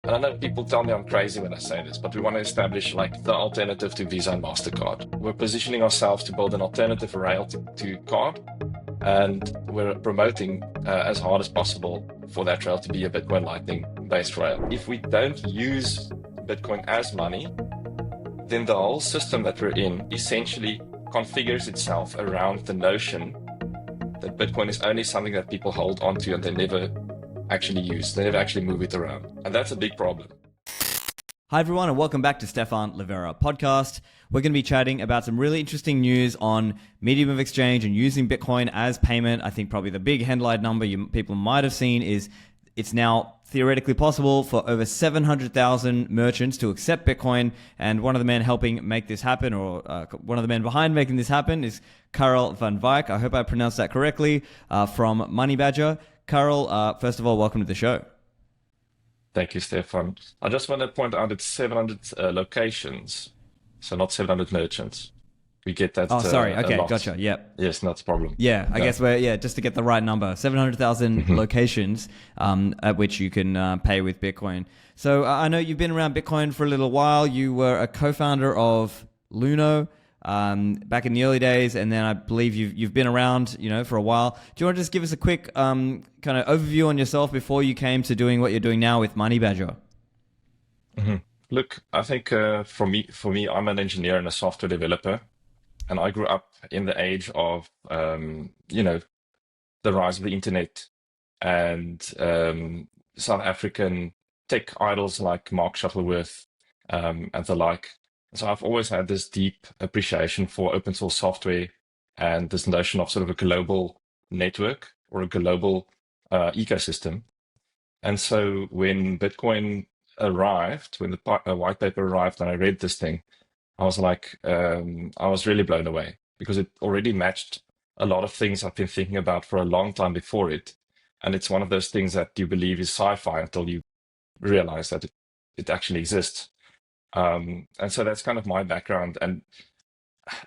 And I know people tell me I'm crazy when I say this, but we want to establish like the alternative to Visa and MasterCard. We're positioning ourselves to build an alternative rail to card, and we're promoting as hard as possible for that rail to be a Bitcoin Lightning based rail. If we don't use Bitcoin as money, then the whole system that we're in essentially configures itself around the notion that Bitcoin is only something that people hold onto and they never actually use. They never actually move it around. And that's a big problem. Hi everyone, and welcome back to Stefan Livera podcast. We're going to be chatting about some really interesting news on medium of exchange and using Bitcoin as payment. I think probably the big headline number people might have seen is it's now theoretically possible for over 700,000 merchants to accept Bitcoin. And one of the men helping make this happen, or one of the men behind making this happen, is Carel van Wyk. I hope I pronounced that correctly, from MoneyBadger. Carel, first of all, welcome to the show. Thank you, Stefan. I just want to point out it's 700 locations, so not 700 merchants. We get that. Oh, sorry. Okay, gotcha. Yep. Yes, not a problem. Yeah, I guess just to get the right number, 700,000 locations at which you can pay with Bitcoin. So I know you've been around Bitcoin for a little while. You were a co-founder of Luno back in the early days, and then I believe you've been around, for a while. Do you want to just give us a quick kind of overview on yourself before you came to doing what you're doing now with MoneyBadger? Look, I think for me, I'm an engineer and a software developer. And I grew up in the age of, the rise of the internet and South African tech idols like Mark Shuttleworth and the like. So I've always had this deep appreciation for open source software and this notion of sort of a global network or a global ecosystem. And so when Bitcoin arrived, when the white paper arrived and I read this thing, I was like, I was really blown away because it already matched a lot of things I've been thinking about for a long time before it. And it's one of those things that you believe is sci-fi until you realize that it actually exists. And so that's kind of my background. And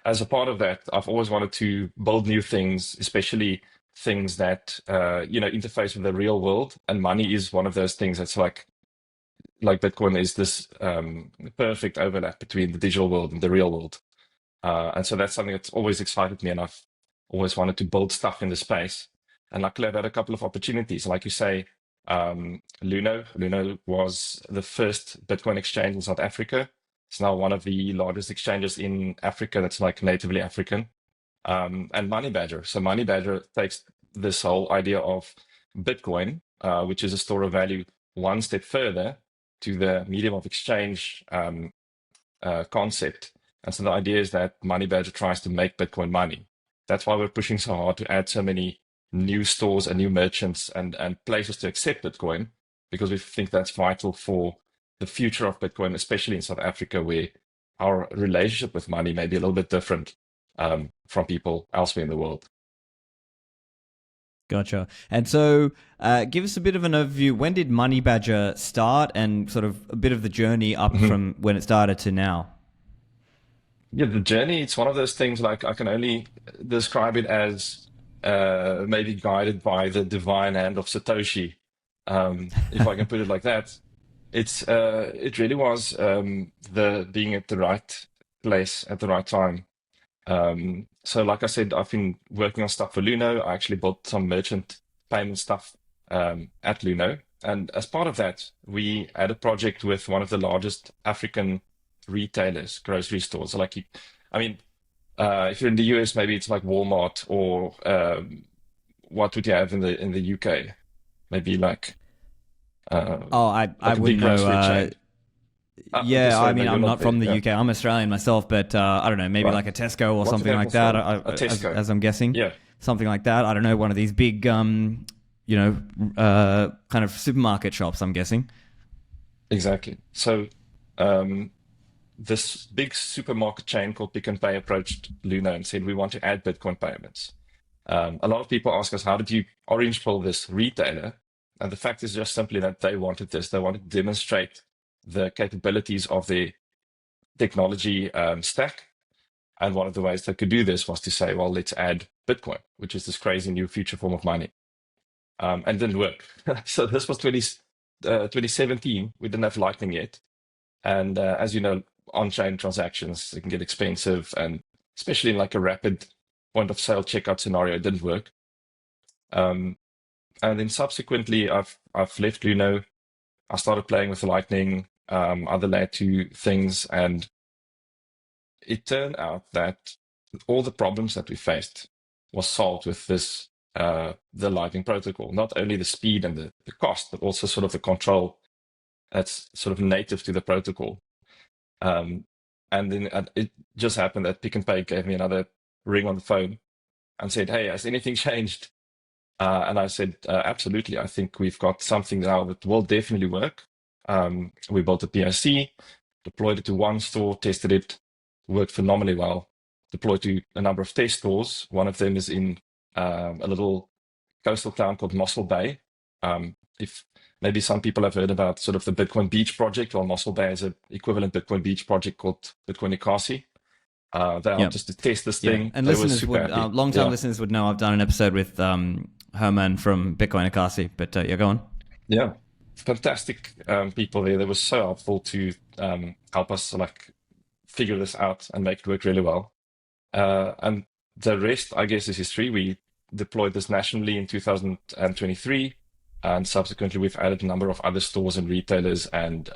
as a part of that, I've always wanted to build new things, especially things that, interface with the real world. And money is one of those things that's like Bitcoin is this perfect overlap between the digital world and the real world. And so that's something that's always excited me. And I've always wanted to build stuff in the space. And luckily, I've had a couple of opportunities. Like you say, Luno was the first Bitcoin exchange in South Africa. It's now one of the largest exchanges in Africa that's like natively African. And MoneyBadger. So MoneyBadger takes this whole idea of Bitcoin, which is a store of value, one step further to the medium of exchange concept. And so the idea is that MoneyBadger tries to make Bitcoin money. That's why we're pushing so hard to add so many new stores and new merchants and places to accept Bitcoin, because we think that's vital for the future of Bitcoin, especially in South Africa, where our relationship with money may be a little bit different from people elsewhere in the world. Gotcha. And so give us a bit of an overview. When did MoneyBadger start, and sort of a bit of the journey up from when it started to now? Yeah, the journey, it's one of those things like I can only describe it as maybe guided by the divine hand of Satoshi, if I can put it like that. It really was the being at the right place at the right time. So like I said, I've been working on stuff for Luno. I actually built some merchant payment stuff at Luno. And as part of that, we had a project with one of the largest African retailers, grocery stores. So if you're in the US, maybe it's like Walmart, or what would you have in the UK? Maybe like I like a big wouldn't know. grocery chain. Yeah, sorry, I mean, maybe I'm you're not from the there. UK. I'm Australian myself, but I don't know, maybe Right. like a Tesco or What's something an like Apple that. store? A Tesco. As I'm guessing, Yeah. something like that. I don't know, one of these big, kind of supermarket shops, I'm guessing. Exactly. So this big supermarket chain called Pick and Pay approached Luna and said, we want to add Bitcoin payments. A lot of people ask us, how did you orange pill this retailer? And the fact is just simply that they wanted this. They wanted to demonstrate the capabilities of their technology stack. And one of the ways they could do this was to say, well, let's add Bitcoin, which is this crazy new future form of money. And it didn't work. So this was 2017, we didn't have Lightning yet. And as you know, on-chain transactions, they can get expensive, and especially in like a rapid point of sale checkout scenario, it didn't work. And then subsequently, I've left Luno. I started playing with Lightning, other layer 2 things, and it turned out that all the problems that we faced was solved with this, the Lightning protocol. Not only the speed and the cost, but also sort of the control that's sort of native to the protocol. And then it just happened that Pick n Pay gave me another ring on the phone and said, "Hey, has anything changed?" And I said, "Absolutely. I think we've got something now that will definitely work." We built a POC, deployed it to one store, tested it, worked phenomenally well. Deployed to a number of test stores. One of them is in a little coastal town called Mossel Bay. If maybe some people have heard about sort of the Bitcoin Beach project, well, Mossel Bay is an equivalent Bitcoin Beach project called Bitcoin Ikasi. They are just to test this thing. And listeners would, long-time listeners would know I've done an episode with Herman from Bitcoin Ikasi, but yeah, go on. Yeah, fantastic people there. They were so helpful to help us like figure this out and make it work really well. And the rest, I guess, is history. We deployed this nationally in 2023, and subsequently we've added a number of other stores and retailers and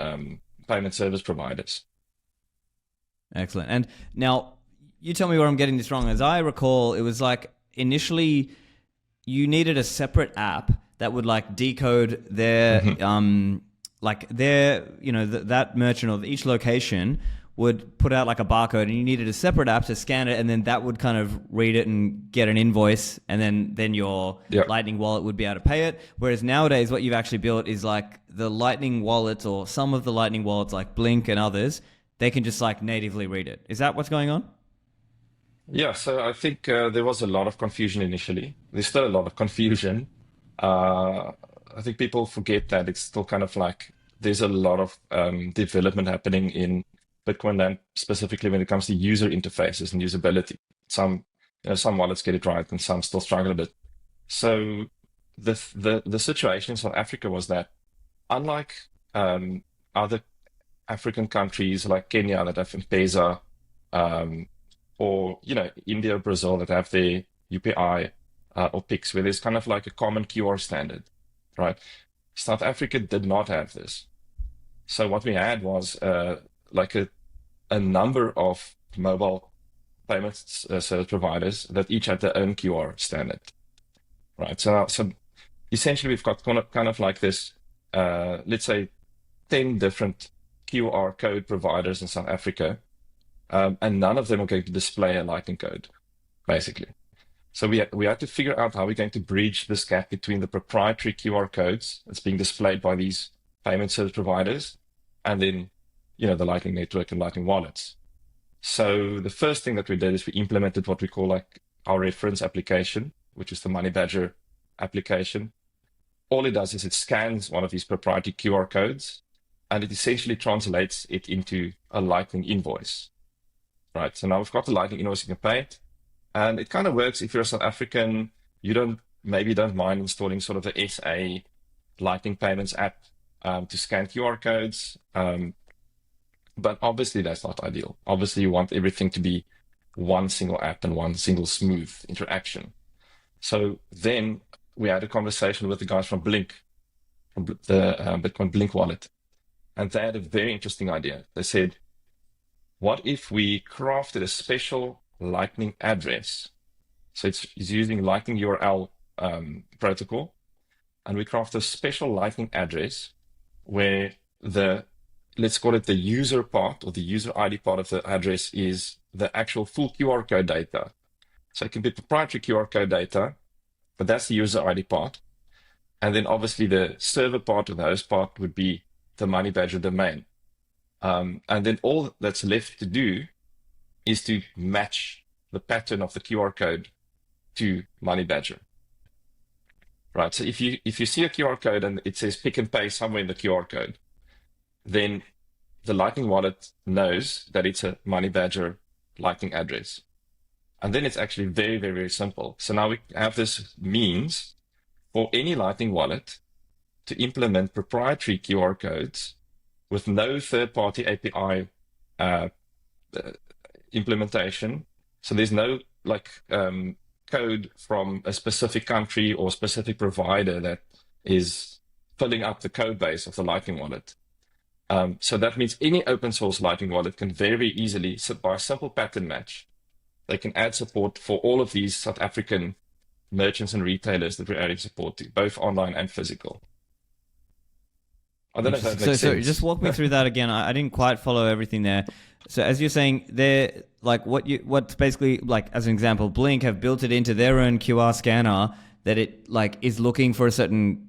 payment service providers. Excellent. And now you tell me where I'm getting this wrong. As I recall, it was like initially you needed a separate app that would like decode their, like their, you know, that merchant or each location would put out like a barcode, and you needed a separate app to scan it, and then that would kind of read it and get an invoice, and then your Lightning wallet would be able to pay it. Whereas nowadays what you've actually built is like the Lightning wallets, or some of the Lightning wallets like Blink and others, they can just like natively read it. Is that what's going on? Yeah, so I think there was a lot of confusion initially. There's still a lot of confusion. I think people forget that it's still kind of like there's a lot of development happening in Bitcoin land, specifically when it comes to user interfaces and usability. Some wallets get it right, and some still struggle a bit. So the situation in South Africa was that, unlike other African countries like Kenya that have M-Pesa, or India, Brazil that have their UPI or PIX, where there's kind of like a common QR standard, right? South Africa did not have this. So what we had was like a number of mobile payment service providers that each had their own QR standard, right? So essentially we've got kind of like this, let's say 10 different QR code providers in South Africa, and none of them are going to display a Lightning code, basically. So we had to figure out how we're going to bridge this gap between the proprietary QR codes that's being displayed by these payment service providers and then the Lightning Network and Lightning wallets. So the first thing that we did is we implemented what we call like our reference application, which is the MoneyBadger application. All it does is it scans one of these proprietary QR codes, and it essentially translates it into a Lightning invoice, right? So now we've got the Lightning invoice, you can pay it. And it kind of works if you're a South African, you maybe don't mind installing sort of the SA Lightning Payments app to scan QR codes. But obviously that's not ideal. Obviously you want everything to be one single app and one single smooth interaction. So then we had a conversation with the guys from Blink, from the Bitcoin Blink wallet. And they had a very interesting idea. They said, what if we crafted a special Lightning address? So it's using Lightning URL protocol, and we craft a special Lightning address where let's call it the user part, or the user ID part of the address, is the actual full QR code data. So it can be proprietary QR code data, but that's the user ID part. And then obviously the server part or the host part would be the MoneyBadger domain. And then all that's left to do is to match the pattern of the QR code to MoneyBadger. Right. So if you see a QR code and it says Pick n Pay somewhere in the QR code, then the Lightning wallet knows that it's a MoneyBadger Lightning address. And then it's actually very, very, very simple. So now we have this means for any Lightning wallet to implement proprietary QR codes with no third-party API uh, implementation. So there's no code from a specific country or specific provider that is filling up the code base of the Lightning wallet. So that means any open source Lightning wallet can very easily, by a simple pattern match, they can add support for all of these South African merchants and retailers that we're adding support to, both online and physical. I don't know if that makes sense. So just walk me through that again. I didn't quite follow everything there. So as you're saying, they're like what's basically like, as an example, Blink have built it into their own QR scanner that it like is looking for a certain,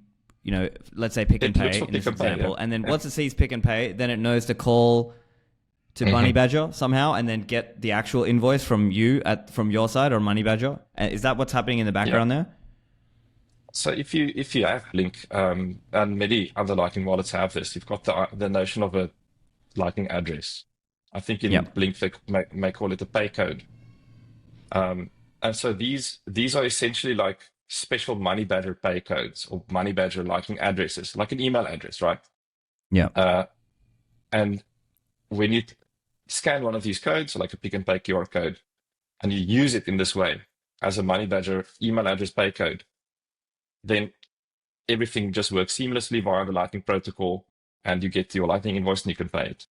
let's say Pick and Pay in this example, and then once it sees Pick and Pay, then it knows to call to MoneyBadger somehow and then get the actual invoice from you from your side or MoneyBadger. Is that what's happening in the background there? So if you have Blink, and many other Lightning wallets have this, you've got the notion of a Lightning address. I think in Blink they may call it a pay code. And so these are essentially like special MoneyBadger pay codes or MoneyBadger Lightning addresses, like an email address, right? Yeah. And when you scan one of these codes, like a Pick and Pay QR code, and you use it in this way as a MoneyBadger email address pay code, then everything just works seamlessly via the Lightning protocol, and you get your Lightning invoice and you can pay it.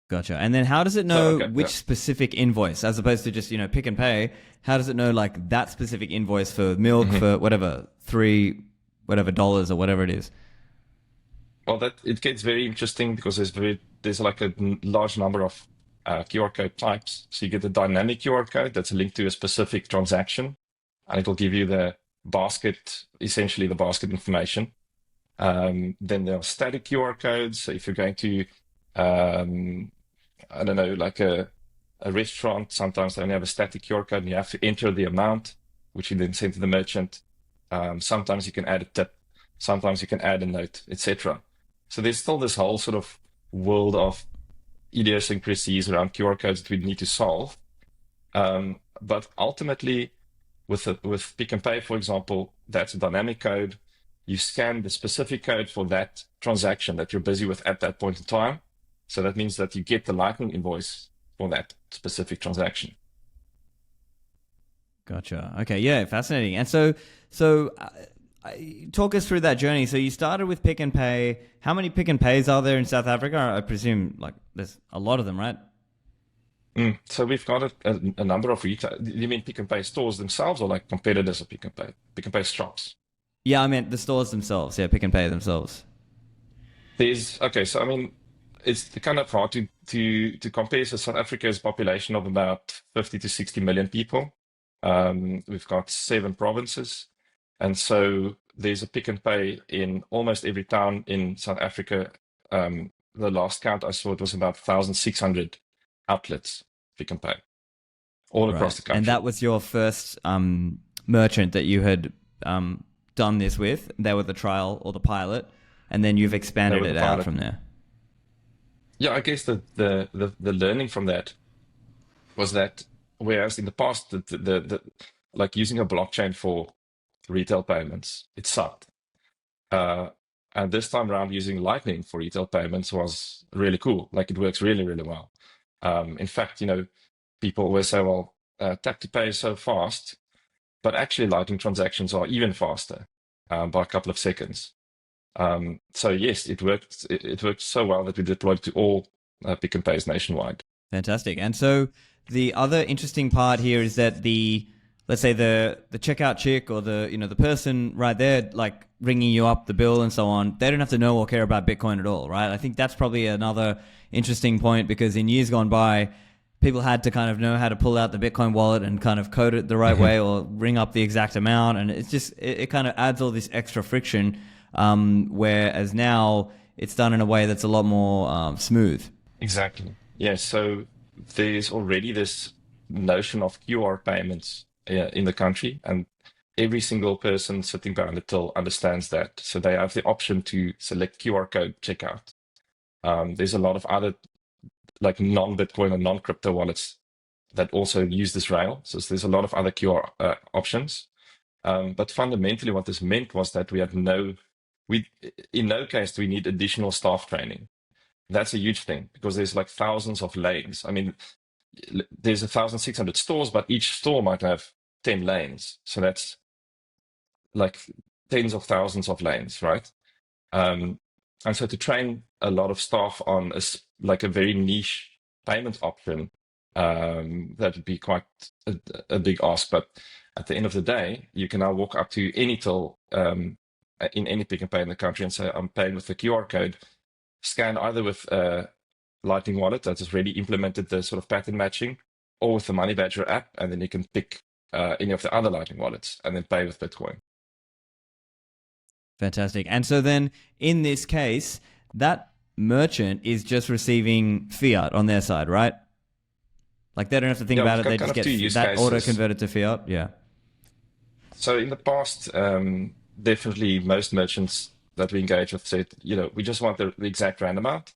Gotcha. And then how does it know which specific invoice, as opposed to just, Pick and Pay? How does it know like that specific invoice for milk for whatever, $3 or whatever it is? Well, it gets very interesting because there's like a large number of QR code types. So you get the dynamic QR code that's linked to a specific transaction, and it'll give you the basket, essentially the basket information. Then there are static QR codes. So if you're going to, I don't know, like a restaurant, sometimes they only have a static QR code and you have to enter the amount, which you then send to the merchant. Sometimes you can add a tip, sometimes you can add a note, etc. So there's still this whole sort of world of idiosyncrasies around QR codes that we need to solve. But ultimately, with Pick and Pay, for example, that's a dynamic code. You scan the specific code for that transaction that you're busy with at that point in time. So that means that you get the Lightning invoice for that specific transaction. Gotcha. Okay. Yeah. Fascinating. And so talk us through that journey. So you started with Pick and Pay. How many Pick and Pays are there in South Africa? I presume like there's a lot of them, right? So we've got a number of retail. You mean Pick and Pay stores themselves, or like competitors of Pick and Pay? Pick and Pay shops. Yeah, I meant the stores themselves. Yeah, Pick and Pay themselves. So I mean, it's kind of hard to compare. So South Africa's population of about 50 to 60 million people. We've got 7 provinces, and so there's a Pick and Pay in almost every town in South Africa. The last count I saw, it was about 1,600 outlets, Pick and Pay, all across the country. And that was your first merchant that you had done this with? They were the trial or the pilot, and then you've expanded it out from there. Yeah, I guess the learning from that was that whereas in the past, the like using a blockchain for retail payments, it sucked. And this time around, using Lightning for retail payments was really cool. Like it works really, really well. In fact, people always say, well, tap to pay is so fast, but actually Lightning transactions are even faster by a couple of seconds. So yes, it worked. It worked so well that we deployed to all Pick and Pays nationwide. Fantastic. And so the other interesting part here is that let's say the checkout chick or the person right there, like ringing you up the bill and so on, they don't have to know or care about Bitcoin at all, right? I think that's probably another interesting point, because in years gone by, people had to kind of know how to pull out the Bitcoin wallet and kind of code it the right way or ring up the exact amount. And it's just, it kind of adds all this extra friction, whereas now it's done in a way that's a lot more smooth. Exactly. Yeah. So there's already this notion of QR payments in the country, and every single person sitting behind the till understands that. So they have the option to select QR code checkout. There's a lot of other like non-Bitcoin or non-crypto wallets that also use this rail. So there's a lot of other QR options. But fundamentally what this meant was that we had no in no case do we need additional staff training. That's a huge thing because there's like thousands of lanes. I mean, there's 1,600 stores, but each store might have 10 lanes. So that's like tens of thousands of lanes, right? And so to train a lot of staff on like a very niche payment option, that would be quite a big ask. But at the end of the day, you can now walk up to any till in any Pick and Pay in the country and say, I'm paying with the QR code, scan either with a Lightning Wallet that has already implemented the sort of pattern matching, or with the MoneyBadger app, and then you can pick any of the other Lightning Wallets and then pay with Bitcoin. Fantastic. And so then in this case, that merchant is just receiving fiat on their side, right? Like they don't have to think about it. They just get that auto converted to fiat. Yeah. So in the past, definitely most merchants that we engage with said, we just want the exact rand amount,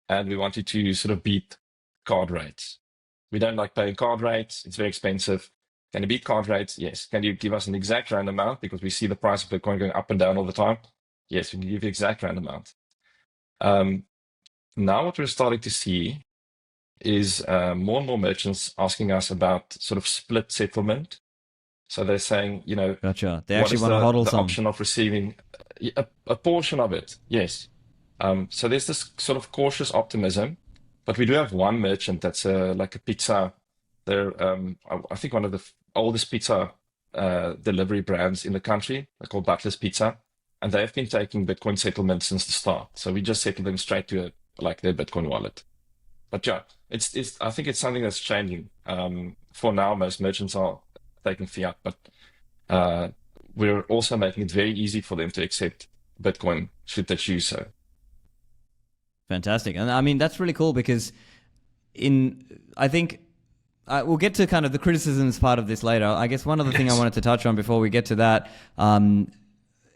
and we want you to sort of beat card rates. We don't like paying card rates. It's very expensive. Can you beat card rates? Yes. Can you give us an exact rand amount? Because we see the price of Bitcoin going up and down all the time. Yes, we can give you exact rand amount. Now what we're starting to see is more and more merchants asking us about sort of split settlement. So they're saying, gotcha. They actually want to hodl some option of receiving a portion of it. Yes. So there's this sort of cautious optimism, but we do have one merchant that's like a pizza. They're, I think, one of the oldest pizza delivery brands in the country. They're called Butler's Pizza, and they've been taking Bitcoin settlement since the start. So we just settle them straight to their Bitcoin wallet. But yeah, I think it's something that's changing. For now, most merchants are taking fiat, but we're also making it very easy for them to accept Bitcoin should they choose so. Fantastic. And I mean, that's really cool because I think we'll get to kind of the criticisms part of this later. I guess one other thing I wanted to touch on before we get to that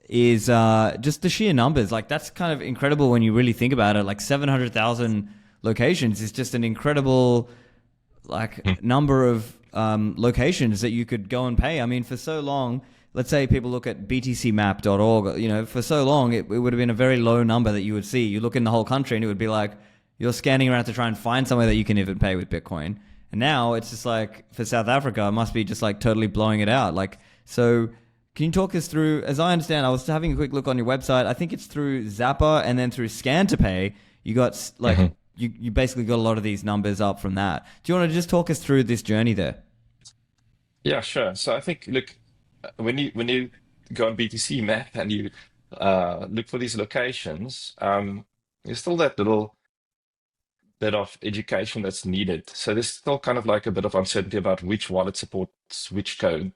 is just the sheer numbers. Like that's kind of incredible when you really think about it. Like 700,000 locations is just an incredible number of locations that you could go and pay. I mean, for so long, let's say people look at btcmap.org, for so long, it would have been a very low number that you would see. You look in the whole country and it would be like, you're scanning around to try and find somewhere that you can even pay with Bitcoin. And now it's just like, for South Africa, it must be just like totally blowing it out. Like, so can you talk us through, as I understand, I was having a quick look on your website. I think it's through Zapper and then through Scan to Pay. You got like, you basically got a lot of these numbers up from that. Do you want to just talk us through this journey there? Yeah, sure. So I think, look, when you go on BTC Map and you look for these locations, there's still that little bit of education that's needed. So there's still kind of like a bit of uncertainty about which wallet supports which code.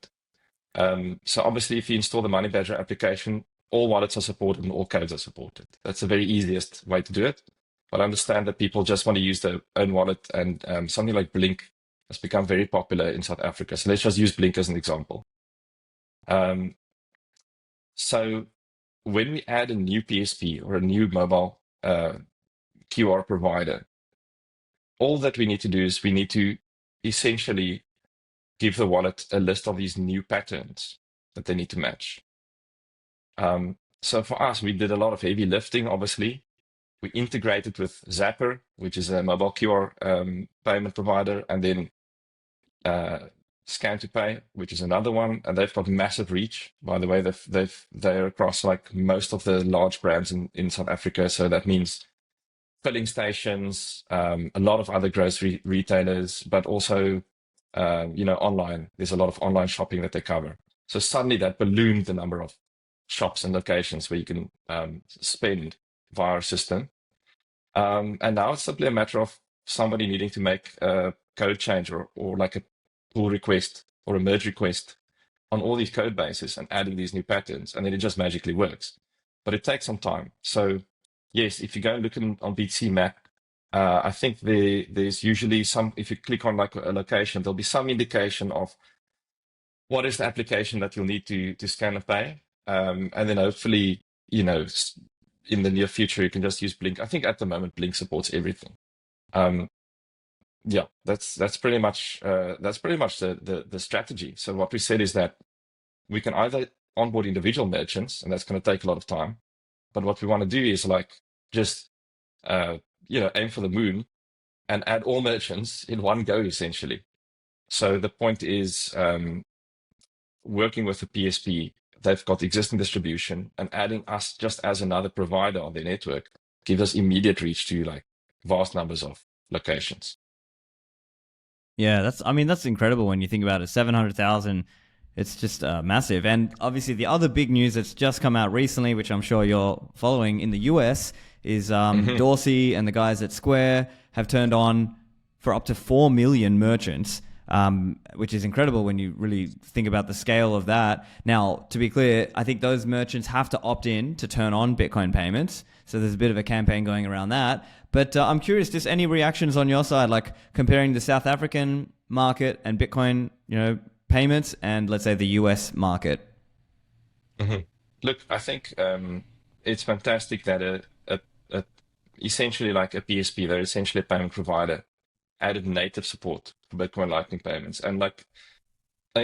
So obviously, if you install the MoneyBadger application, all wallets are supported and all codes are supported. That's the very easiest way to do it. But I understand that people just want to use their own wallet, and something like Blink has become very popular in South Africa. So let's just use Blink as an example. So when we add a new PSP or a new mobile QR provider, all that we need to do is we need to essentially give the wallet a list of these new patterns that they need to match. So for us, we did a lot of heavy lifting, obviously. We integrated with Zapper, which is a mobile QR payment provider, and then Scan to Pay, which is another one, and they've got massive reach. By the way, they're across like most of the large brands in South Africa. So that means filling stations, a lot of other grocery retailers, but also online. There's a lot of online shopping that they cover. So suddenly that ballooned the number of shops and locations where you can spend via our system. And now it's simply a matter of somebody needing to make a code change or like a pull request or a merge request on all these code bases and adding these new patterns, and then it just magically works. But it takes some time. So yes, if you go and look on BTC Map, I think there's usually some, if you click on like a location, there'll be some indication of what is the application that you'll need to scan and pay. And then hopefully, in the near future, you can just use Blink. I think at the moment, Blink supports everything. Yeah, that's pretty much the strategy. So what we said is that we can either onboard individual merchants, and that's going to take a lot of time, But what we want to do is like just aim for the moon and add all merchants in one go, essentially. So the point is working with the PSP, they've got existing distribution, and adding us just as another provider on their network gives us immediate reach to like vast numbers of locations. Yeah, that's incredible when you think about it. 700,000, it's just massive. And obviously, the other big news that's just come out recently, which I'm sure you're following in the US, is Dorsey and the guys at Square have turned on for up to 4 million merchants, which is incredible when you really think about the scale of that. Now, to be clear, I think those merchants have to opt in to turn on Bitcoin payments. So there's a bit of a campaign going around that. But I'm curious, just any reactions on your side, like comparing the South African market and Bitcoin, payments, and let's say the US market. Look, I think it's fantastic that essentially like a PSP, they're essentially a payment provider, added native support for Bitcoin Lightning payments. And like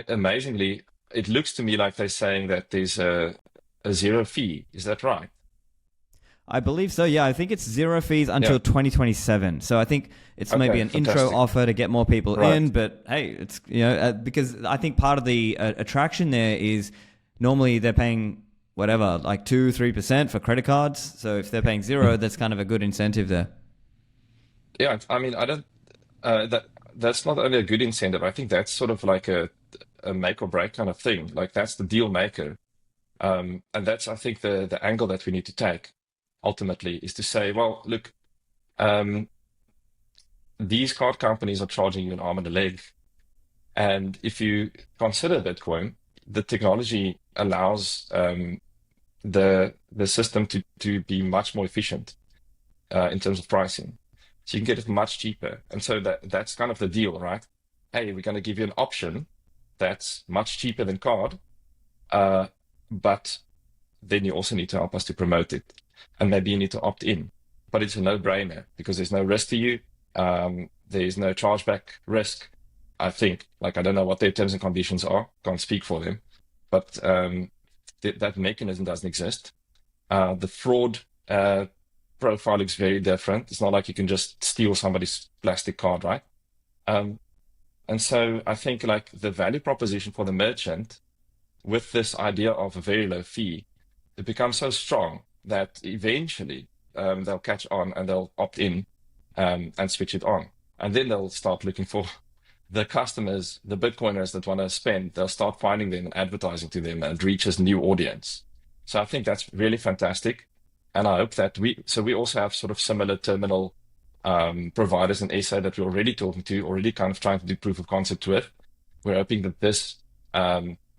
amazingly, it looks to me like they're saying that there's a zero fee. Is that right? I believe so. Yeah, I think it's zero fees until Yeah. 2027. So I think it's maybe an intro Fantastic. offer to get more people Right. in. But hey, it's because I think part of the attraction there is normally they're paying whatever, like 2-3% for credit cards. So if they're paying zero, that's kind of a good incentive there. Yeah, I mean, I don't that's not only a good incentive. I think that's sort of like a make or break kind of thing. Like that's the deal maker. And that's I think the angle that we need to take ultimately is to say, well, look, um, these card companies are charging you an arm and a leg. And if you consider Bitcoin, the technology allows the system to be much more efficient in terms of pricing. So you can get it much cheaper. And so that's kind of the deal, right? Hey, we're going to give you an option that's much cheaper than card, but then you also need to help us to promote it. And maybe you need to opt in. But it's a no-brainer because there's no risk to you. There's no chargeback risk, I think. Like, I don't know what their terms and conditions are. Can't speak for them. But that mechanism doesn't exist. The fraud profile looks very different. It's not like you can just steal somebody's plastic card, right? And so I think like the value proposition for the merchant with this idea of a very low fee, it becomes so strong that eventually they'll catch on and they'll opt in and switch it on. And then they'll start looking for the customers, the Bitcoiners that want to spend. They'll start finding them and advertising to them and reaches new audience. So I think that's really fantastic. And I hope that we also have sort of similar terminal providers in SA that we're already talking to, already kind of trying to do proof of concept with. We're hoping that this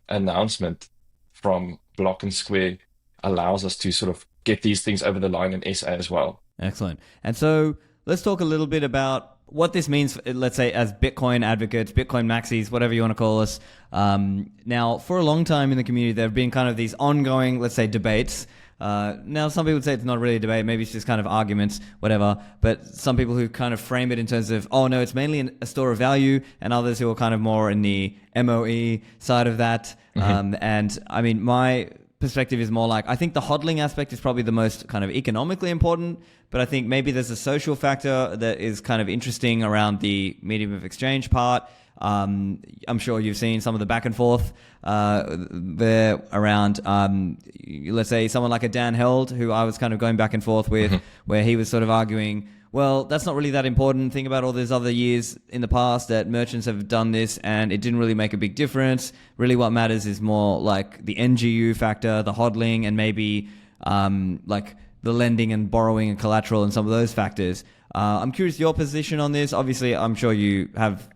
announcement from Block and Square allows us to sort of get these things over the line in SA as well. Excellent. And so let's talk a little bit about what this means, let's say, as Bitcoin advocates, Bitcoin maxis, whatever you want to call us. Now, for a long time in the community, there have been kind of these ongoing, let's say, debates. Now, some people would say it's not really a debate, maybe it's just kind of arguments, whatever. But some people who kind of frame it in terms of, oh, no, it's mainly a store of value, and others who are kind of more in the MOE side of that. And I mean, my perspective is more like, I think the hodling aspect is probably the most kind of economically important, but I think maybe there's a social factor that is kind of interesting around the medium of exchange part. I'm sure you've seen some of the back and forth there around, let's say, someone like a Dan Held, who I was kind of going back and forth with, where he was sort of arguing, well, that's not really that important. Think about all those other years in the past that merchants have done this and it didn't really make a big difference. Really what matters is more like the NGU factor, the hodling, and maybe like the lending and borrowing and collateral and some of those factors. I'm curious your position on this. Obviously, I'm sure you have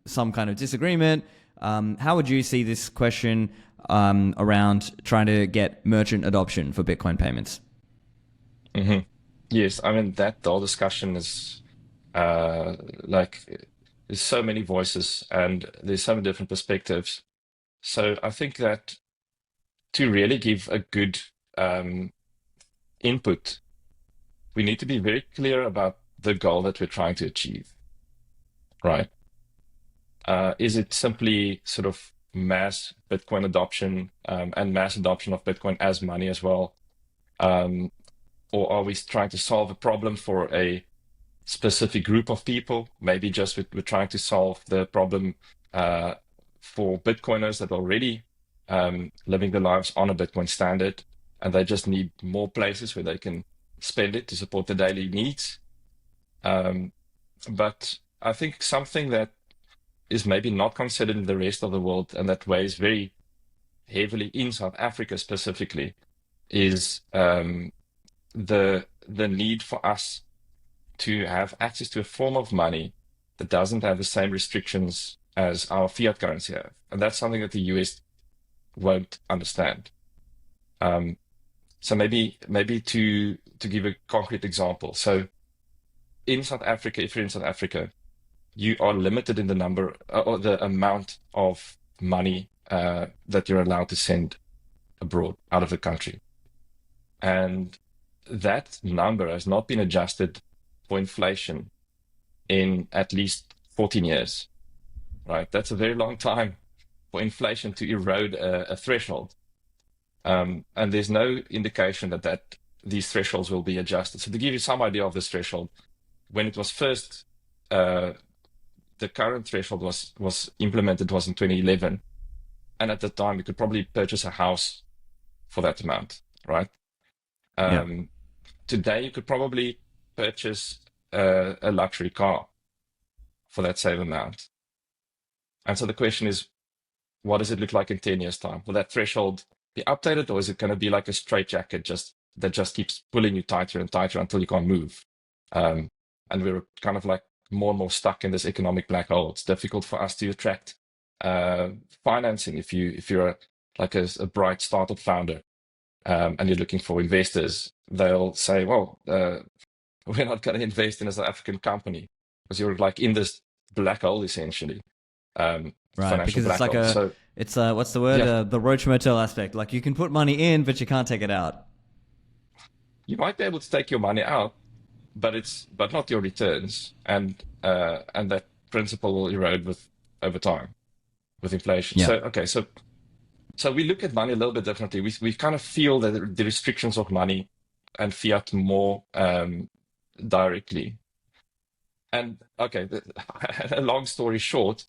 some kind of disagreement. How would you see this question around trying to get merchant adoption for Bitcoin payments? Yes, I mean that the whole discussion is like there's so many voices and there's so many different perspectives. So I think that to really give a good input, we need to be very clear about the goal that we're trying to achieve, right? Is it simply sort of mass Bitcoin adoption and mass adoption of Bitcoin as money as well? Or are we trying to solve a problem for a specific group of people? Maybe just we're trying to solve the problem for Bitcoiners that are already living their lives on a Bitcoin standard, and they just need more places where they can spend it to support their daily needs. But I think something that is maybe not considered in the rest of the world, and that weighs very heavily in South Africa specifically, is the need for us to have access to a form of money that doesn't have the same restrictions as our fiat currency have. And that's something that the US won't understand. So maybe to give a concrete example. So in South Africa, if you're in South Africa, you are limited in the number or the amount of money that you're allowed to send abroad out of the country. And that number has not been adjusted for inflation in at least 14 years, right? That's a very long time for inflation to erode a threshold. And there's no indication that these thresholds will be adjusted. So to give you some idea of this threshold, when it was first, the current threshold was implemented was in 2011. And at the time, you could probably purchase a house for that amount, right? Today, you could probably purchase a luxury car for that same amount. And so the question is, what does it look like in 10 years' time? Will that threshold be updated, or is it going to be like a straitjacket that just keeps pulling you tighter and tighter until you can't move? And we're kind of like more and more stuck in this economic black hole. It's difficult for us to attract financing if you're a bright startup founder and you're looking for investors. They'll say, well, we're not going to invest in a South African company because you're like in this black hole essentially. Right, because it's like what's the word? Yeah. The Roach Motel aspect. Like you can put money in, but you can't take it out. You might be able to take your money out, but not your returns, and that principle will erode over time with inflation. Yeah. So we look at money a little bit differently. We kind of feel that the restrictions of money and fiat more directly. And a long story short,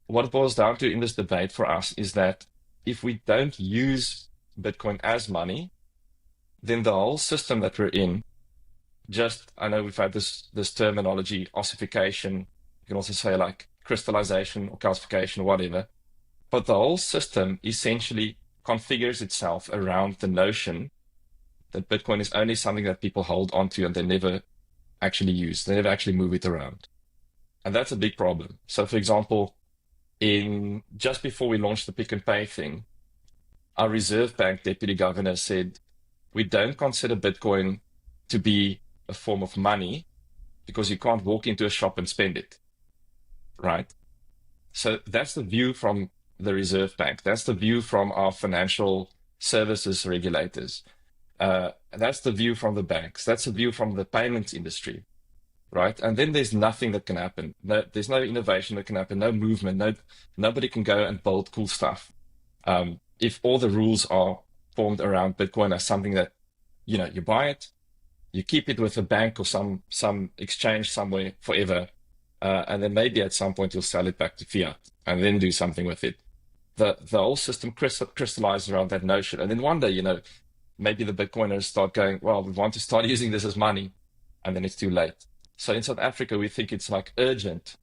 what it boils down to in this debate for us is that if we don't use Bitcoin as money, then the whole system that we're in, I know we've had this terminology, ossification, you can also say like crystallization or calcification or whatever, but the whole system essentially configures itself around the notion that Bitcoin is only something that people hold onto and they never actually use. They never actually move it around. And that's a big problem. So for example, just before we launched the Pick and Pay thing, our Reserve Bank deputy governor said, we don't consider Bitcoin to be a form of money because you can't walk into a shop and spend it, right? So that's the view from the Reserve Bank. That's the view from our financial services regulators. That's the view from the banks. That's the view from the payments industry, right? And then there's nothing that can happen. There's no innovation that can happen, no movement, nobody can go and build cool stuff. If all the rules are formed around Bitcoin as something that, you buy it, you keep it with a bank or some exchange somewhere forever, and then maybe at some point you'll sell it back to fiat and then do something with it. The whole system crystallizes around that notion. And then one day, maybe the Bitcoiners start going, well, we want to start using this as money, and then it's too late. So in South Africa, we think it's like urgent.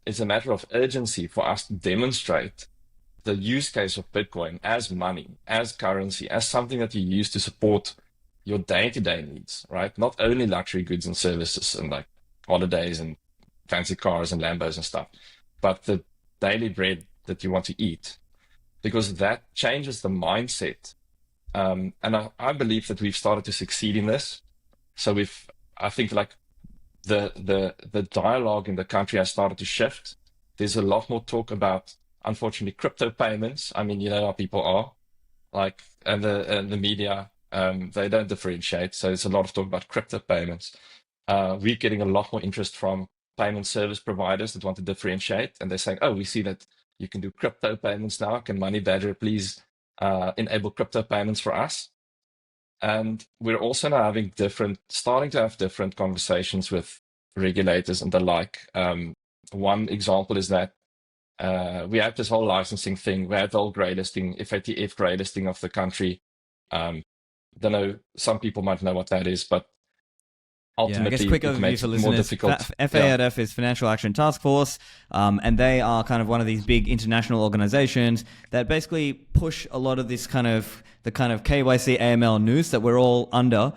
It's a matter of urgency for us to demonstrate the use case of Bitcoin as money, as currency, as something that you use to support your day-to-day needs, right? Not only luxury goods and services and like holidays and fancy cars and Lambos and stuff, but the daily bread that you want to eat, because that changes the mindset. And I believe that we've started to succeed in this. So I think like the dialogue in the country has started to shift. There's a lot more talk about, unfortunately, crypto payments. I mean, how people are, like, and the media, they don't differentiate. So there's a lot of talk about crypto payments. We're getting a lot more interest from payment service providers that want to differentiate, and they're saying, oh, we see that you can do crypto payments now. Can MoneyBadger please enable crypto payments for us? And we're also now starting to have different conversations with regulators and the like. One example is that we had this whole licensing thing. We had the whole grey listing, FATF grey listing of the country. Don't know, some people might know what that is, but Yeah, I guess ultimately quick it overview makes for it more listeners. difficult. FATF is Financial Action Task Force, and they are kind of one of these big international organizations that basically push a lot of the kind of KYC AML news that we're all under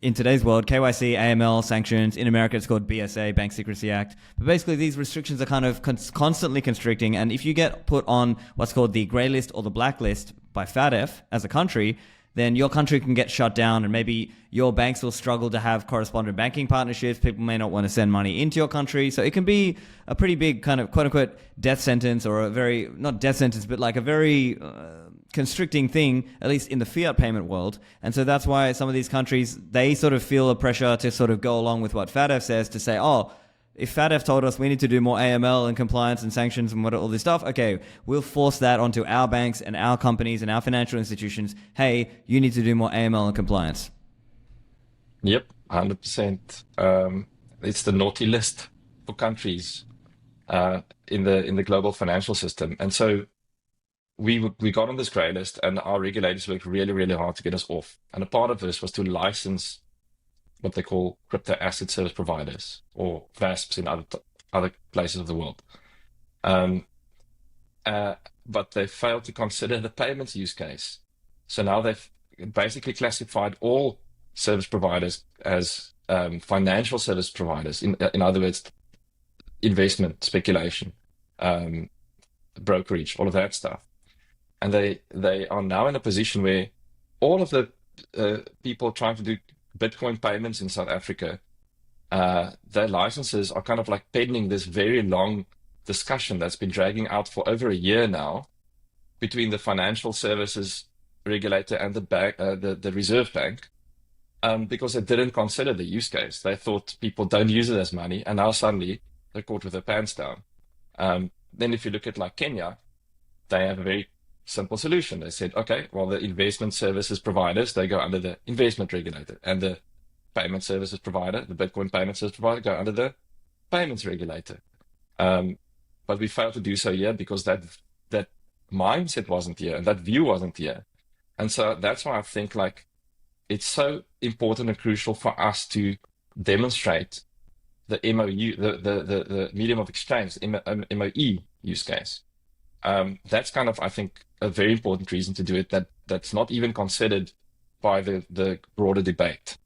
in today's world. KYC, AML, sanctions. In America, it's called BSA, Bank Secrecy Act. But basically, these restrictions are kind of constantly constricting. And if you get put on what's called the grey list or the blacklist by FATF as a country, then your country can get shut down, and maybe your banks will struggle to have correspondent banking partnerships. People may not want to send money into your country. So it can be a pretty big kind of quote unquote death sentence, or a very, not death sentence, but like a very constricting thing, at least in the fiat payment world. And so that's why some of these countries, they sort of feel a pressure to sort of go along with what FATF says, to say, oh, if FATF told us we need to do more AML and compliance and sanctions and all this stuff, okay, we'll force that onto our banks and our companies and our financial institutions. Hey, you need to do more AML and compliance. Yep, 100%. It's the naughty list for countries in the global financial system. And so we got on this grey list, and our regulators worked really, really hard to get us off. And a part of this was to license what they call crypto asset service providers, or VASPs in other places of the world. But they failed to consider the payments use case. So now they've basically classified all service providers as financial service providers. In other words, investment, speculation, brokerage, all of that stuff. And they are now in a position where all of the people trying to do Bitcoin payments in South Africa, their licenses are kind of like pending this very long discussion that's been dragging out for over a year now between the financial services regulator and the Reserve Bank, because they didn't consider the use case. They thought people don't use it as money, and now suddenly they're caught with their pants down. Then if you look at like Kenya, they have a very simple solution. They said, okay, well, the investment services providers, they go under the investment regulator, and the payment services provider, the Bitcoin payment service provider, go under the payments regulator. But we failed to do so here because that mindset wasn't here, and that view wasn't here. And so that's why I think like it's so important and crucial for us to demonstrate the MOU, the medium of exchange, the MOE use case. That's kind of, I think, a very important reason to do it, that's not even considered by the broader debate.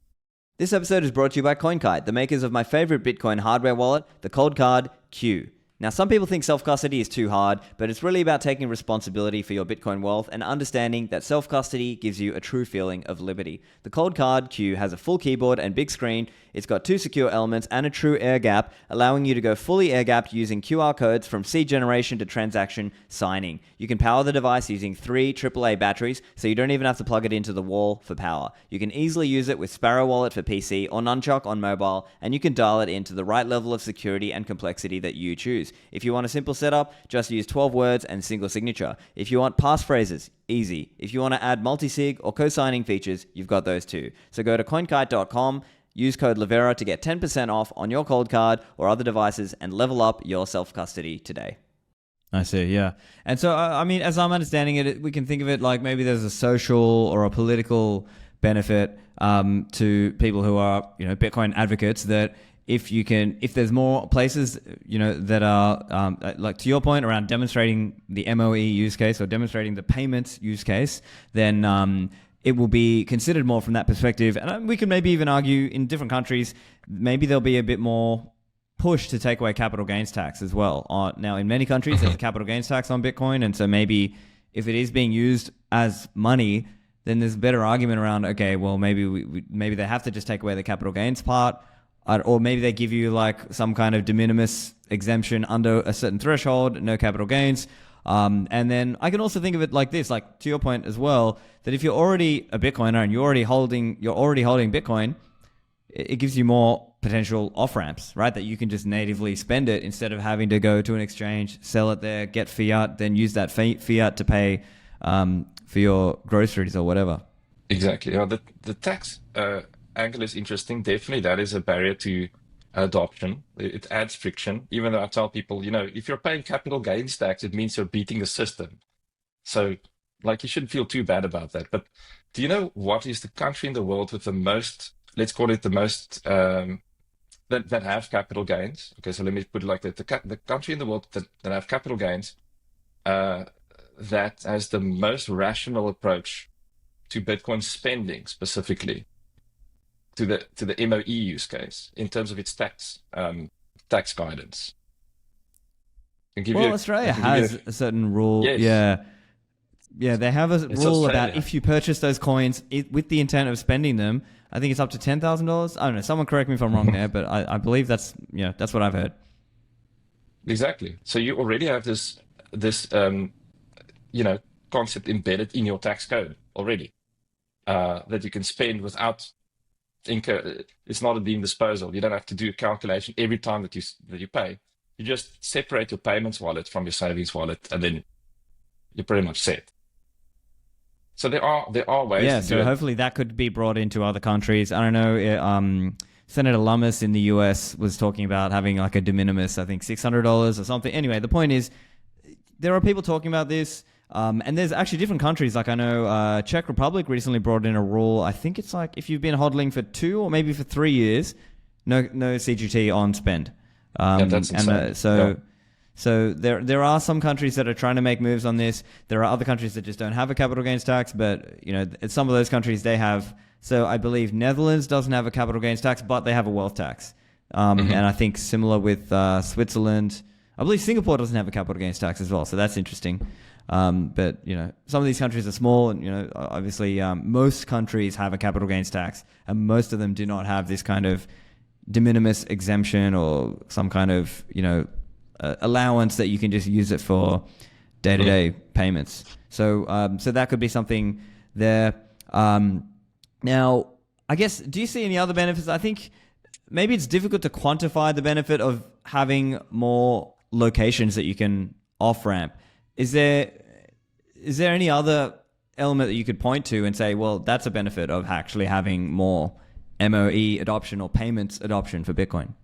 This episode is brought to you by CoinKite, the makers of my favorite Bitcoin hardware wallet, the Cold Card Q. Now, some people think self-custody is too hard, but it's really about taking responsibility for your Bitcoin wealth and understanding that self-custody gives you a true feeling of liberty. The Cold Card Q has a full keyboard and big screen. It's got 2 secure elements and a true air gap, allowing you to go fully air gapped using QR codes from seed generation to transaction signing. You can power the device using 3 AAA batteries, so you don't even have to plug it into the wall for power. You can easily use it with Sparrow Wallet for PC or Nunchuck on mobile, and you can dial it into the right level of security and complexity that you choose. If you want a simple setup, just use 12 words and single signature. If you want passphrases, easy. If you want to add multi-sig or co-signing features, you've got those too. So go to coinkite.com, use code Livera to get 10% off on your Cold Card or other devices, and level up your self-custody today. I see, yeah. And so, I mean, as I'm understanding it, we can think of it like maybe there's a social or a political benefit to people who are, Bitcoin advocates, that if there's more places, that are, like to your point around demonstrating the MOE use case or demonstrating the payments use case, then it will be considered more from that perspective. And we can maybe even argue in different countries, maybe there'll be a bit more push to take away capital gains tax as well. Now, in many countries, there's a capital gains tax on Bitcoin. And so maybe if it is being used as money, then there's a better argument around, okay, well, maybe maybe they have to just take away the capital gains part. Or maybe they give you like some kind of de minimis exemption under a certain threshold, no capital gains. And then I can also think of it like this, like to your point as well, that if you're already a Bitcoiner and you're already holding Bitcoin, it gives you more potential off-ramps, right? That you can just natively spend it instead of having to go to an exchange, sell it there, get fiat, then use that fiat to pay for your groceries or whatever. Exactly. Yeah, the tax angle is interesting. Definitely, that is a barrier to adoption. It adds friction. Even though I tell people, if you're paying capital gains tax, it means you're beating the system. So, like, you shouldn't feel too bad about that. But do you know what is the country in the world with the most, let's call it the most, that have capital gains? Okay, so let me put it like that. The country in the world that have capital gains, uh, that has the most rational approach to Bitcoin spending specifically to the MOE use case in terms of its tax guidance. Well, Australia I can give you has a certain rule. yes, Yeah. Yeah, they have a it's rule about Australia. if you purchase those coins with the intent of spending them, I think it's up to $10,000. I don't know. Someone correct me if I'm wrong there, but I believe that's what I've heard. Exactly. So you already have this you know concept embedded in your tax code already, that you can spend without incur. It's not a deemed disposal. You don't have to do a calculation every time that you pay. You just separate your payments wallet from your savings wallet, and then you're pretty much set. So there are ways Yeah, to do so it. hopefully that could be brought into other countries. I don't know. Senator Lummis in the US was talking about having like a de minimis, I think $600 or something. Anyway, the point is, there are people talking about this, and there's actually different countries. Like I know Czech Republic recently brought in a rule. I think it's like if you've been hodling for 2 or maybe for 3 years, no CGT on spend. Yeah, that's And insane. Yeah. so there are some countries that are trying to make moves on this. There are other countries that just don't have a capital gains tax, but some of those countries they have. So I believe Netherlands doesn't have a capital gains tax, but they have a wealth tax. Hmm. And I think similar with Switzerland. I believe Singapore doesn't have a capital gains tax as well, so that's interesting. But some of these countries are small, and obviously most countries have a capital gains tax, and most of them do not have this kind of de minimis exemption or some kind of allowance that you can just use it for day-to-day payments. So that could be something there. Now, I guess, do you see any other benefits? I think maybe it's difficult to quantify the benefit of having more locations that you can off-ramp. Is there any other element that you could point to and say, well, that's a benefit of actually having more MOE adoption or payments adoption for Bitcoin?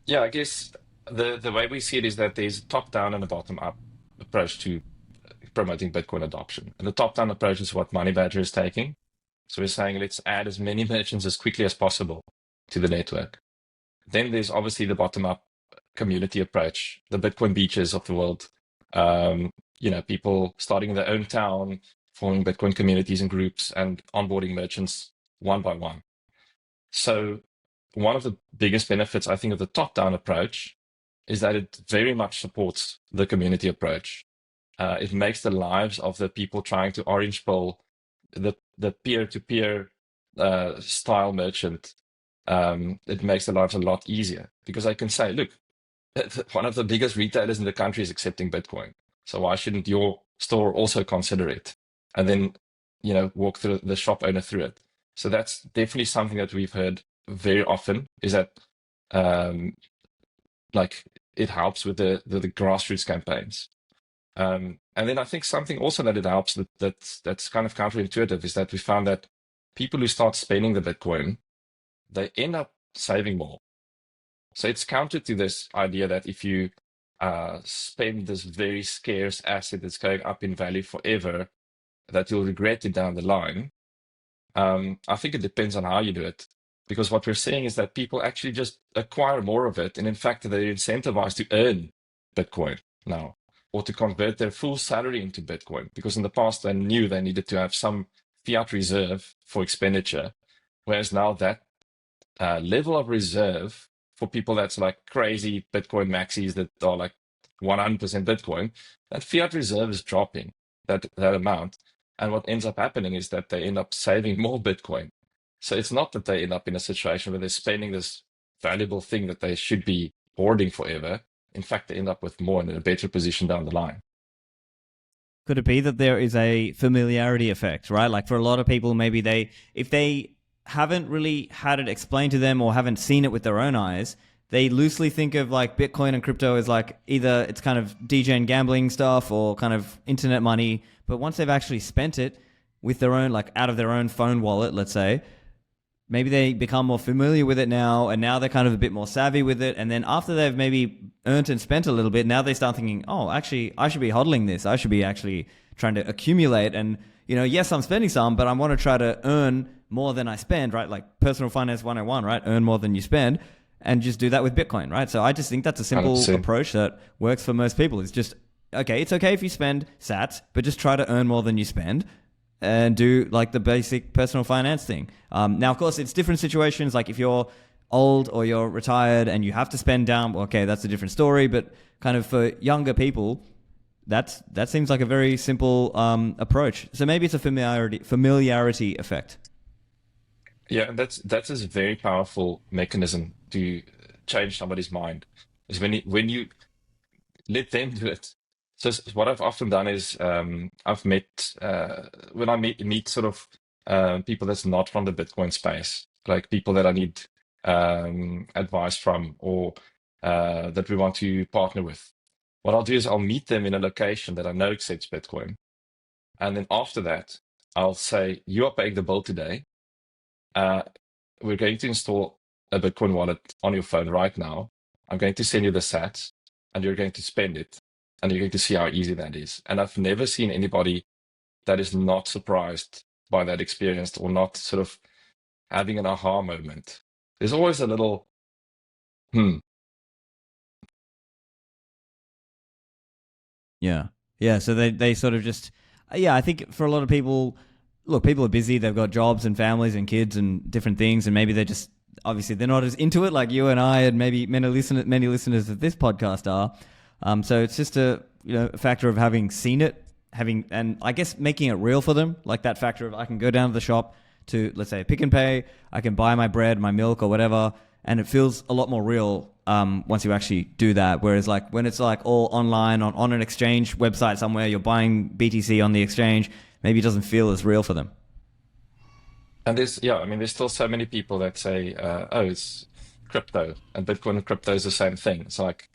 Yeah, I guess the way we see it is that there's a top-down and a bottom-up approach to promoting Bitcoin adoption. And the top-down approach is what MoneyBadger is taking. So we're saying let's add as many merchants as quickly as possible to the network. Then there's obviously the bottom-up community approach, the Bitcoin beaches of the world. People starting in their own town, forming Bitcoin communities and groups, and onboarding merchants one by one. So one of the biggest benefits, I think, of the top-down approach is that it very much supports the community approach. It makes the lives of the people trying to orange pill the peer-to-peer style merchant. It makes the lives a lot easier because I can say, look, one of the biggest retailers in the country is accepting Bitcoin. So why shouldn't your store also consider it? And then, walk through the shop owner through it. So that's definitely something that we've heard very often is that, like, it helps with the grassroots campaigns. And then I think something also that it helps that's kind of counterintuitive is that we found that people who start spending the Bitcoin, they end up saving more. So it's counter to this idea that if you spend this very scarce asset that's going up in value forever, that you'll regret it down the line. I think it depends on how you do it. Because what we're seeing is that people actually just acquire more of it. And in fact, they're incentivized to earn Bitcoin now or to convert their full salary into Bitcoin. Because in the past, they knew they needed to have some fiat reserve for expenditure. Whereas now that level of reserve for people that's like crazy Bitcoin maxis that are like 100% Bitcoin, that fiat reserve is dropping that amount. And what ends up happening is that they end up saving more Bitcoin. So it's not that they end up in a situation where they're spending this valuable thing that they should be hoarding forever. In fact, they end up with more and in a better position down the line. Could it be that there is a familiarity effect, right? Like for a lot of people, maybe if they haven't really had it explained to them or haven't seen it with their own eyes, they loosely think of like Bitcoin and crypto as like either it's kind of DJ and gambling stuff or kind of internet money. But once they've actually spent it, with their own, like out of their own phone wallet, let's say, maybe they become more familiar with it now, and now they're kind of a bit more savvy with it. And then after they've maybe earned and spent a little bit, now they start thinking, oh, actually, I should be hodling this. I should be actually trying to accumulate. And, yes, I'm spending some, but I want to try to earn more than I spend, right? Like personal finance 101, right? Earn more than you spend, and just do that with Bitcoin, right? So I just think that's a simple 100%. approach that works for most people. It's just, okay, it's okay if you spend sats, but just try to earn more than you spend and do like the basic personal finance thing. Now, of course, it's different situations. Like if you're old or you're retired and you have to spend down, okay, that's a different story. But kind of for younger people, that seems like a very simple approach. So maybe it's a familiarity effect. Yeah, and that's a very powerful mechanism to change somebody's mind. Is when you let them do it. So what I've often done is I've met when I meet sort of people that's not from the Bitcoin space, like people that I need advice from or that we want to partner with. What I'll do is I'll meet them in a location that I know accepts Bitcoin, and then after that, I'll say, "You are paying the bill today. Uh, we're going to install a Bitcoin wallet on your phone right now. I'm going to send you the sats, and you're going to spend it, and you're going to see how easy that is." And I've never seen anybody that is not surprised by that experience or not sort of having an aha moment. There's always a little, hmm. Yeah. Yeah. So they sort of just, yeah, I think for a lot of people, look, people are busy. They've got jobs and families and kids and different things. And maybe they're just, obviously, they're not as into it like you and I and maybe many listeners of this podcast are. So it's just a factor of having seen it, and I guess making it real for them, like that factor of I can go down to the shop to, let's say, Pick and Pay, I can buy my bread, my milk or whatever, and it feels a lot more real once you actually do that. Whereas like when it's like all online on an exchange website somewhere, you're buying BTC on the exchange, maybe it doesn't feel as real for them. And there's still so many people that say, oh, it's crypto, and Bitcoin and crypto is the same thing. It's like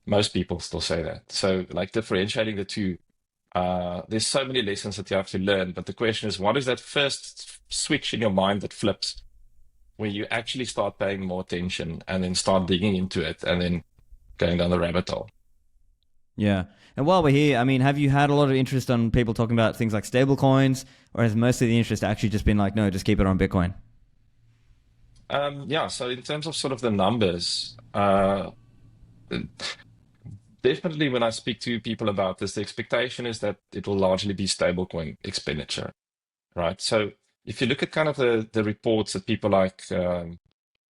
most people still say that. So like differentiating the two, there's so many lessons that you have to learn. But the question is, what is that first switch in your mind that flips where you actually start paying more attention and then start digging into it and then going down the rabbit hole? Yeah. And while we're here, I mean, have you had a lot of interest on people talking about things like stablecoins, or has most of the interest actually just been like, no, just keep it on Bitcoin? Yeah, so in terms of sort of the numbers, definitely when I speak to people about this, the expectation is that it will largely be stablecoin expenditure, right? So if you look at kind of the reports that people like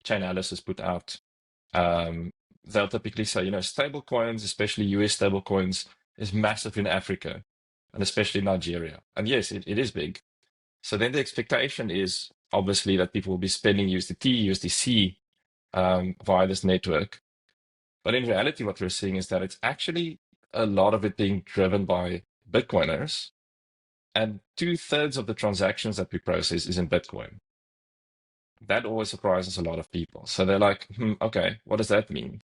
Chainalysis put out, they'll typically say, stable coins, especially US stable coins, is massive in Africa and especially Nigeria. And yes, it is big. So then the expectation is obviously that people will be spending USDT, USDC via this network. But in reality, what we're seeing is that it's actually a lot of it being driven by Bitcoiners. And 2/3 of the transactions that we process is in Bitcoin. That always surprises a lot of people. So they're like, okay, what does that mean?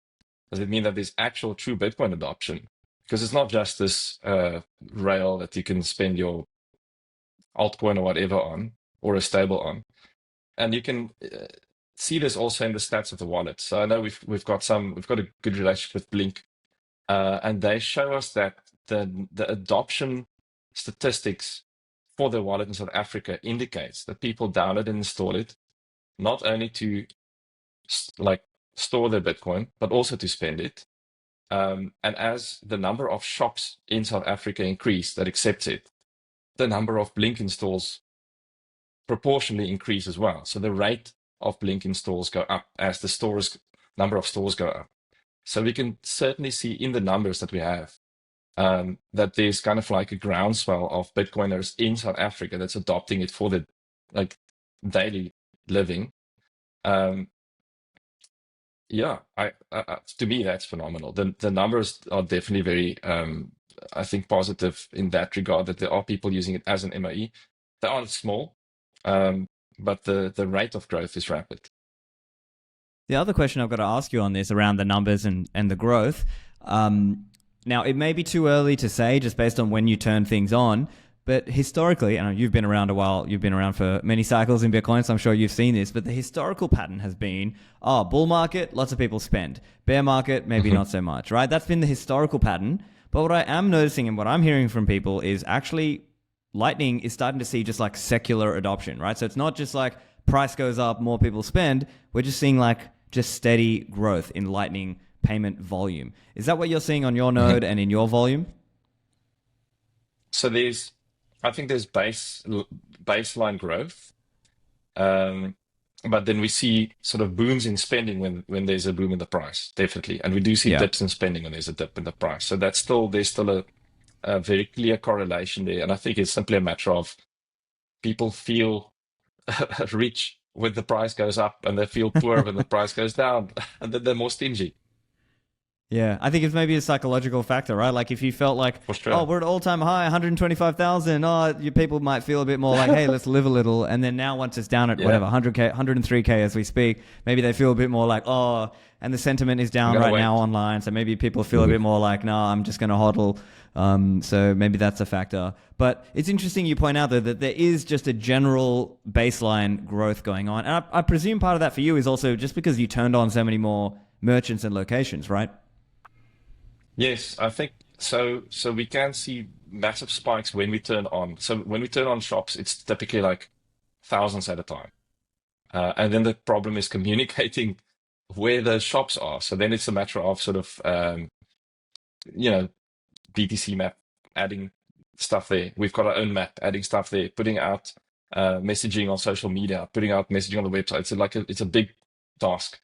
Does it mean that there's actual true Bitcoin adoption? Because it's not just this rail that you can spend your altcoin or whatever on, or a stable on. And you can see this also in the stats of the wallet. So I know we've got a good relationship with Blink, and they show us that the adoption statistics for the wallet in South Africa indicates that people download and install it not only to like store their Bitcoin, but also to spend it. And as the number of shops in South Africa increase that accepts it, the number of Blink installs proportionally increase as well. So the rate of Blink installs go up as the number of stores go up. So we can certainly see in the numbers that we have that there's kind of like a groundswell of Bitcoiners in South Africa that's adopting it for the like daily living. Yeah, to me that's phenomenal. The numbers are definitely very, I think, positive in that regard. That there are people using it as an MOE. They aren't small, but the rate of growth is rapid. The other question I've got to ask you on this around the numbers and the growth. Now, it may be too early to say just based on when you turn things on, But historically, and you've been around a while, you've been around for many cycles in Bitcoin, so I'm sure you've seen this, but the historical pattern has been, bull market, lots of people spend. Bear market, maybe not so much, right? That's been the historical pattern. But what I am noticing and what I'm hearing from people is actually Lightning is starting to see just like secular adoption, right? So it's not just like price goes up, more people spend. We're just seeing like just steady growth in Lightning payment volume. Is that what you're seeing on your node and in your volume? So I think there's baseline growth, but then we see sort of booms in spending when there's a boom in the price, definitely, and we do see dips in spending when there's a dip in the price. So there's still a very clear correlation there, and I think it's simply a matter of people feel rich when the price goes up, and they feel poor when the price goes down, and then they're more stingy. Yeah, I think it's maybe a psychological factor, right? Like if you felt like, For sure. we're at all-time high, 125,000, your people might feel a bit more like, hey, let's live a little. And then now once it's down at whatever, 100K, 103K as we speak, maybe they feel a bit more like, and the sentiment is down right now online. So maybe people feel a bit more like, I'm just going to hodl. So maybe that's a factor. But it's interesting you point out, though, that there is just a general baseline growth going on. And I presume part of that for you is also just because you turned on so many more merchants and locations, right? Yes, I think so. So we can see massive spikes when we turn on. So when we turn on shops, it's typically like thousands at a time. And then the problem is communicating where those shops are. So then it's a matter of sort of, BTC map, adding stuff there. We've got our own map, adding stuff there, putting out messaging on social media, putting out messaging on the website. It's a big task.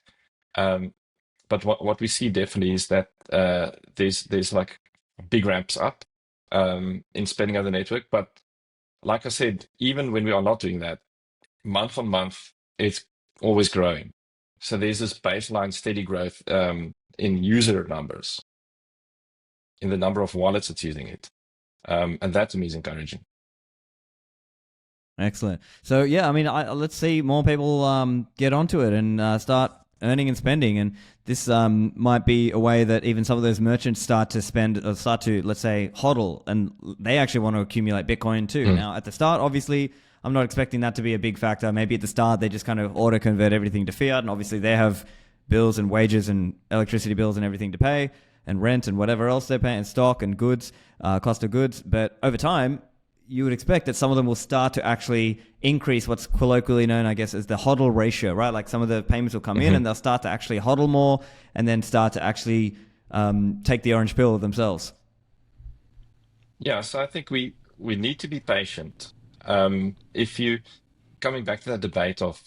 But what we see definitely is that there's like big ramps up in spending on the network. But like I said, even when we are not doing that, month on month, it's always growing. So there's this baseline steady growth in user numbers, in the number of wallets that's using it. And that to me is encouraging. Excellent. So yeah, I mean, let's see more people get onto it and start earning and spending. And this might be a way that even some of those merchants start to spend or start to, let's say, hodl, and they actually want to accumulate Bitcoin too. Now, at the start, obviously, I'm not expecting that to be a big factor. Maybe at the start, they just kind of auto-convert everything to fiat, and obviously they have bills and wages and electricity bills and everything to pay, and rent and whatever else they're paying, stock and goods, cost of goods. But over time, you would expect that some of them will start to actually increase what's colloquially known, I guess, as the hodl ratio, right? Like some of the payments will come in and they'll start to actually hodl more and then start to actually take the orange pill themselves. Yeah, so I think we need to be patient. If you coming back to that debate of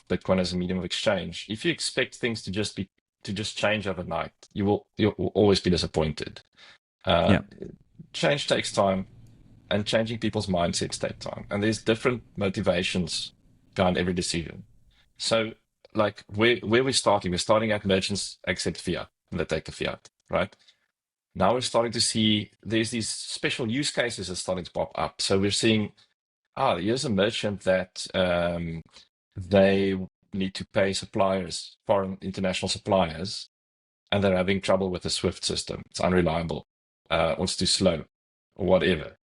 Bitcoin as a medium of exchange, if you expect things to just change overnight, you'll always be disappointed. Change takes time. And changing people's mindsets take time. And there's different motivations behind every decision. So like where we're starting at merchants accept fiat and they take the fiat, right? Now we're starting to see there's these special use cases that are starting to pop up. So we're seeing, here's a merchant that they need to pay suppliers, foreign international suppliers, and they're having trouble with the SWIFT system. It's unreliable, or it's too slow, or whatever.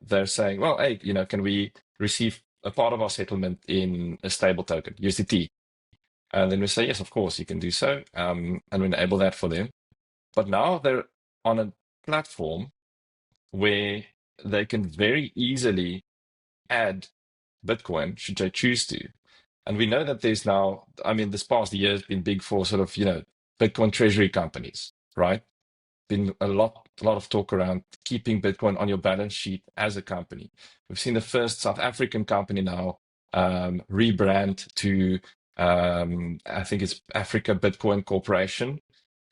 They're saying, well, hey, can we receive a part of our settlement in a stable token, USDT? And then we say, yes, of course, you can do so. And we enable that for them. But now they're on a platform where they can very easily add Bitcoin, should they choose to. And we know that there's now, this past year has been big for sort of, Bitcoin treasury companies, right? Been a lot of talk around keeping Bitcoin on your balance sheet as a company. We've seen the first South African company now rebrand to, I think it's Africa Bitcoin Corporation,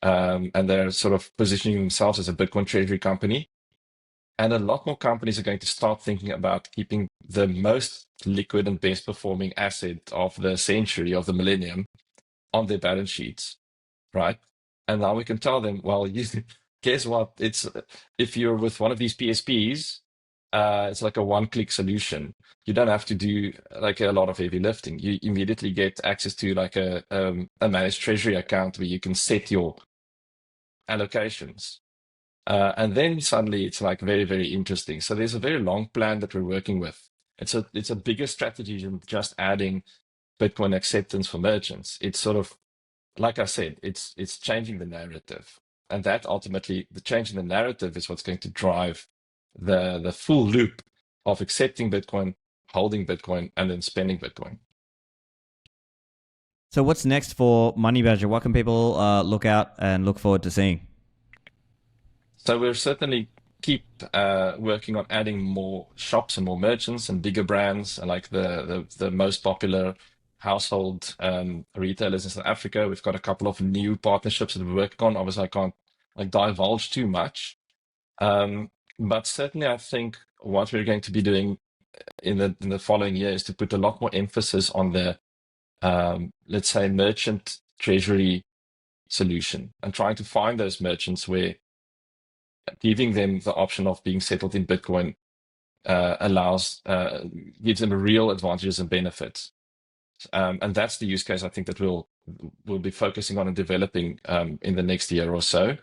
and they're sort of positioning themselves as a Bitcoin treasury company. And a lot more companies are going to start thinking about keeping the most liquid and best performing asset of the century, of the millennium, on their balance sheets, right? And now we can tell them, well, guess what? If you're with one of these PSPs, it's like a one-click solution. You don't have to do like a lot of heavy lifting. You immediately get access to like a managed treasury account where you can set your allocations. And then suddenly it's like very, very interesting. So there's a very long plan that we're working with. It's a bigger strategy than just adding Bitcoin acceptance for merchants. It's sort of, like I said, it's changing the narrative. And that ultimately, the change in the narrative is what's going to drive the full loop of accepting Bitcoin, holding Bitcoin, and then spending Bitcoin. So what's next for MoneyBadger? What can people look out and look forward to seeing? So we'll certainly keep working on adding more shops and more merchants and bigger brands, and like the most popular household retailers in South Africa. We've got a couple of new partnerships that we're working on. Obviously, I can't like divulge too much, but certainly I think what we're going to be doing in the following year is to put a lot more emphasis on the let's say merchant treasury solution, and trying to find those merchants where giving them the option of being settled in Bitcoin gives them real advantages and benefits. And that's the use case I think that we'll be focusing on and developing in the next year or so.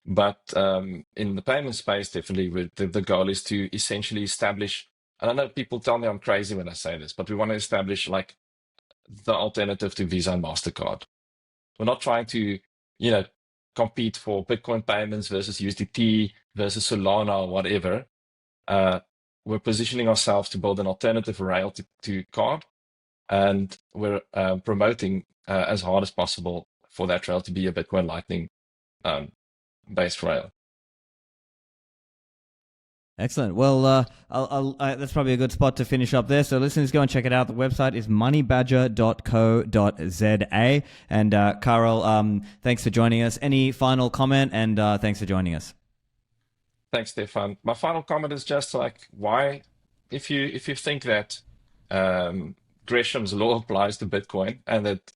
But in the payment space, definitely the goal is to essentially establish, and I know people tell me I'm crazy when I say this, but we want to establish like the alternative to Visa and MasterCard. We're not trying to, compete for Bitcoin payments versus USDT versus Solana or whatever. We're positioning ourselves to build an alternative rail to card, and we're promoting as hard as possible for that rail to be a Bitcoin Lightning based rail. Excellent. Well, that's probably a good spot to finish up there. So listeners, go and check it out. The website is moneybadger.co.za. And Carel, thanks for joining us. Any final comment? And thanks for joining us. Thanks, Stefan. My final comment is just like, why, if you think that Gresham's law applies to Bitcoin and that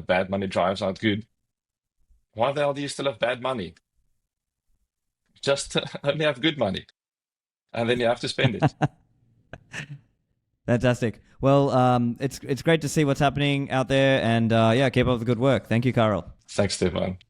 bad money drives out good, why the hell do you still have bad money? Just only have good money, and then you have to spend it. Fantastic. Well, it's great to see what's happening out there, and keep up the good work. Thank you, Carel. Thanks, Stefan.